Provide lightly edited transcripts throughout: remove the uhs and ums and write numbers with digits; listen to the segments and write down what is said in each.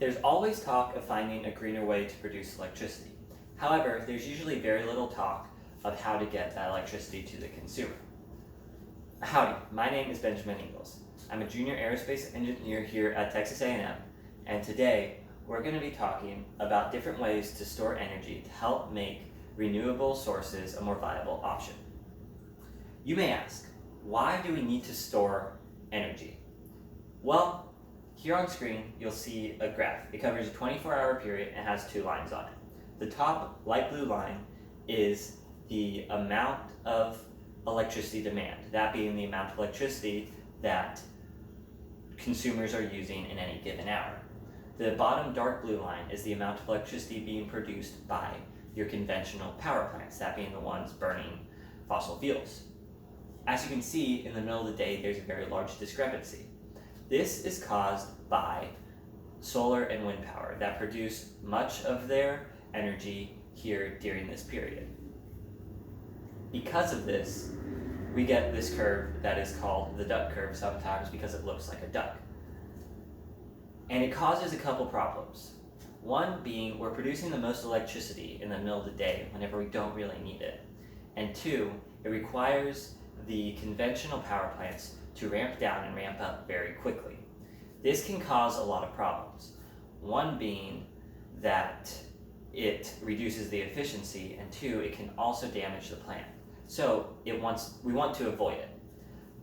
There's always talk of finding a greener way to produce electricity. However, there's usually very little talk of how to get that electricity to the consumer. Howdy, my name is Benjamin Ingalls. I'm a junior aerospace engineer here at Texas A&M, and today we're going to be talking about different ways to store energy to help make renewable sources a more viable option. You may ask, why do we need to store energy? Well, here on screen you'll see a graph. It covers a 24-hour period and has two lines on it. The top light blue line is the amount of electricity demand, that being the amount of electricity that consumers are using in any given hour. The bottom dark blue line is the amount of electricity being produced by your conventional power plants, that being the ones burning fossil fuels. As you can see, in the middle of the day, there's a very large discrepancy. This is caused by solar and wind power that produce much of their energy here during this period. Because of this, we get this curve that is called the duck curve sometimes because it looks like a duck. And it causes a couple problems. One being we're producing the most electricity in the middle of the day whenever we don't really need it. And two, it requires the conventional power plants to ramp down and ramp up very quickly. This can cause a lot of problems. One being that it reduces the efficiency, and two, it can also damage the plant. So we want to avoid it.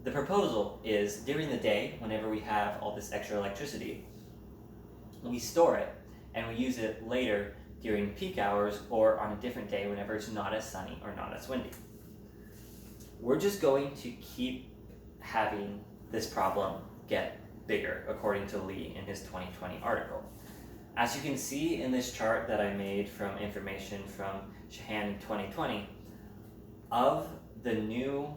The proposal is during the day, whenever we have all this extra electricity, we store it and we use it later during peak hours or on a different day whenever it's not as sunny or not as windy. We're just going to keep having this problem get bigger, according to Lee in his 2020 article. As you can see in this chart that I made from information from Shahan in 2020, of the new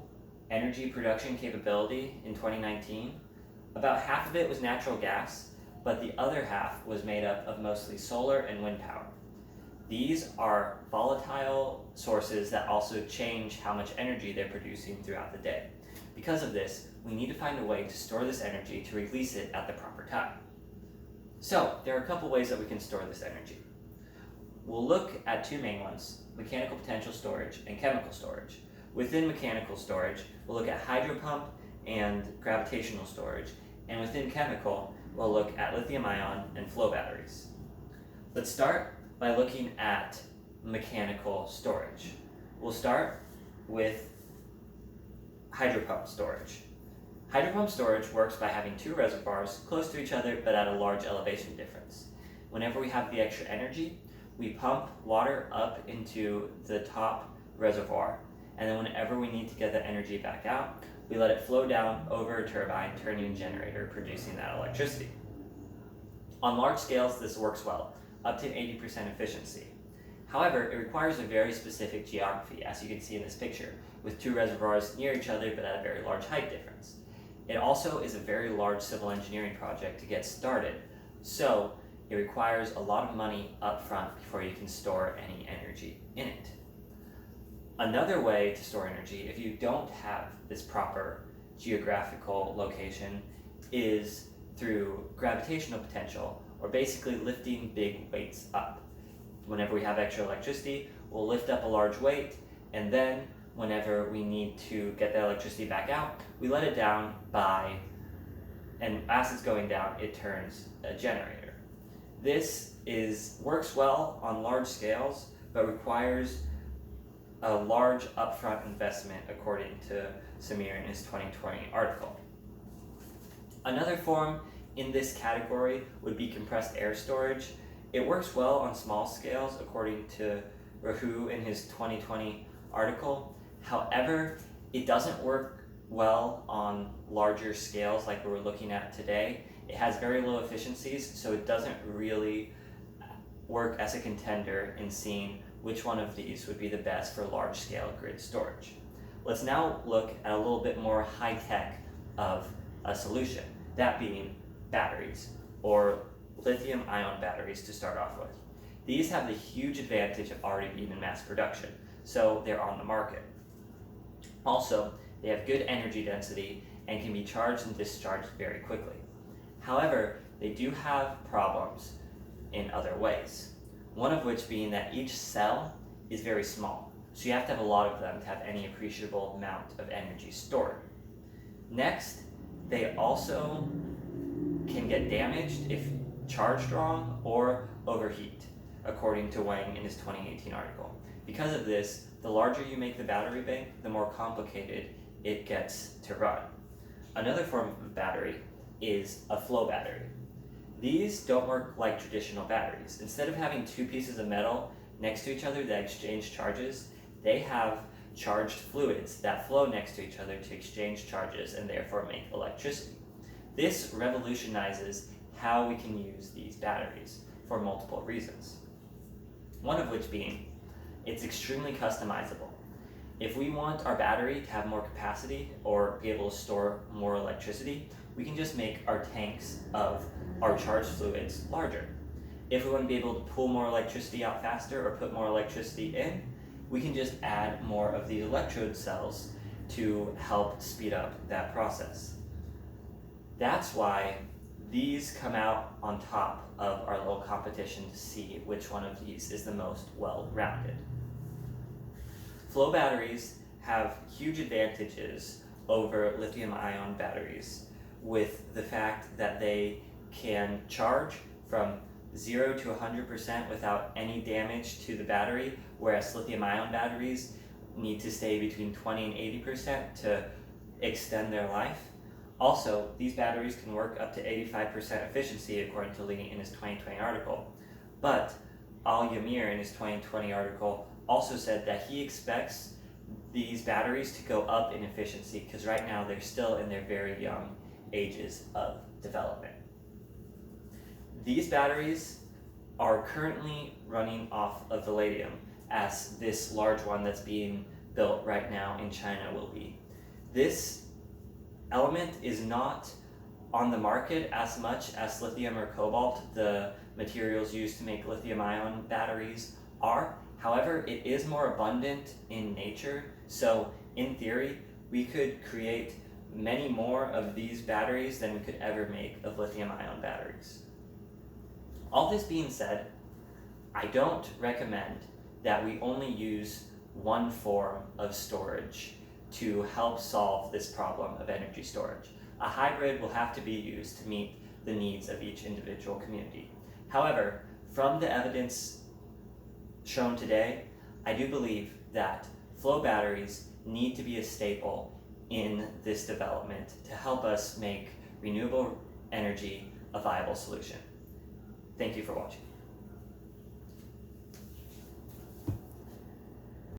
energy production capability in 2019, about half of it was natural gas, but the other half was made up of mostly solar and wind power. These are volatile sources that also change how much energy they're producing throughout the day. Because of this, we need to find a way to store this energy to release it at the proper time. So, there are a couple ways that we can store this energy. We'll look at two main ones: mechanical potential storage and chemical storage. Within mechanical storage, we'll look at hydropump and gravitational storage, and within chemical, we'll look at lithium-ion and flow batteries. Let's start by looking at mechanical storage. We'll start with hydropump storage. Hydropump storage works by having two reservoirs close to each other but at a large elevation difference. Whenever we have the extra energy, we pump water up into the top reservoir, and then whenever we need to get the energy back out, we let it flow down over a turbine turning a generator, producing that electricity. On large scales, this works well, up to 80% efficiency. However, it requires a very specific geography, as you can see in this picture, with two reservoirs near each other but at a very large height difference. It also is a very large civil engineering project to get started, so it requires a lot of money up front before you can store any energy in it. Another way to store energy, if you don't have this proper geographical location, is through gravitational potential, or basically lifting big weights up. Whenever we have extra electricity, we'll lift up a large weight, and then whenever we need to get the electricity back out, we let it down and as it's going down, it turns a generator. This works well on large scales, but requires a large upfront investment, according to Samir in his 2020 article. Another form in this category would be compressed air storage. It works well on small scales, according to Rahu in his 2020 article. However, it doesn't work well on larger scales like we're looking at today. It has very low efficiencies, so it doesn't really work as a contender in seeing which one of these would be the best for large-scale grid storage. Let's now look at a little bit more high-tech of a solution, that being batteries, or lithium-ion batteries to start off with. These have the huge advantage of already being in mass production, so they're on the market. Also, they have good energy density and can be charged and discharged very quickly. However, they do have problems in other ways. One of which being that each cell is very small, so you have to have a lot of them to have any appreciable amount of energy stored. Next, they also can get damaged if charged wrong or overheat, according to Wang in his 2018 article. Because of this, the larger you make the battery bank, the more complicated it gets to run. Another form of battery is a flow battery. These don't work like traditional batteries. Instead of having two pieces of metal next to each other that exchange charges, they have charged fluids that flow next to each other to exchange charges and therefore make electricity. This revolutionizes how we can use these batteries for multiple reasons. One of which being, it's extremely customizable. If we want our battery to have more capacity or be able to store more electricity, we can just make our tanks of our charged fluids larger. If we want to be able to pull more electricity out faster or put more electricity in, we can just add more of these electrode cells to help speed up that process. That's why these come out on top of our little competition to see which one of these is the most well-rounded. Flow batteries have huge advantages over lithium-ion batteries with the fact that they can charge from 0 to 100% without any damage to the battery, whereas lithium-ion batteries need to stay between 20 and 80% to extend their life. Also, these batteries can work up to 85% efficiency according to Lee in his 2020 article. But Al-Yamir in his 2020 article also said that he expects these batteries to go up in efficiency because right now they're still in their very young ages of development. These batteries are currently running off of vanadium, as this large one that's being built right now in China will be. This element is not on the market as much as lithium or cobalt, the materials used to make lithium-ion batteries, are. However, it is more abundant in nature, so in theory, we could create many more of these batteries than we could ever make of lithium-ion batteries. All this being said, I don't recommend that we only use one form of storage to help solve this problem of energy storage. A hybrid will have to be used to meet the needs of each individual community. However, from the evidence shown today, I do believe that flow batteries need to be a staple in this development to help us make renewable energy a viable solution. Thank you for watching.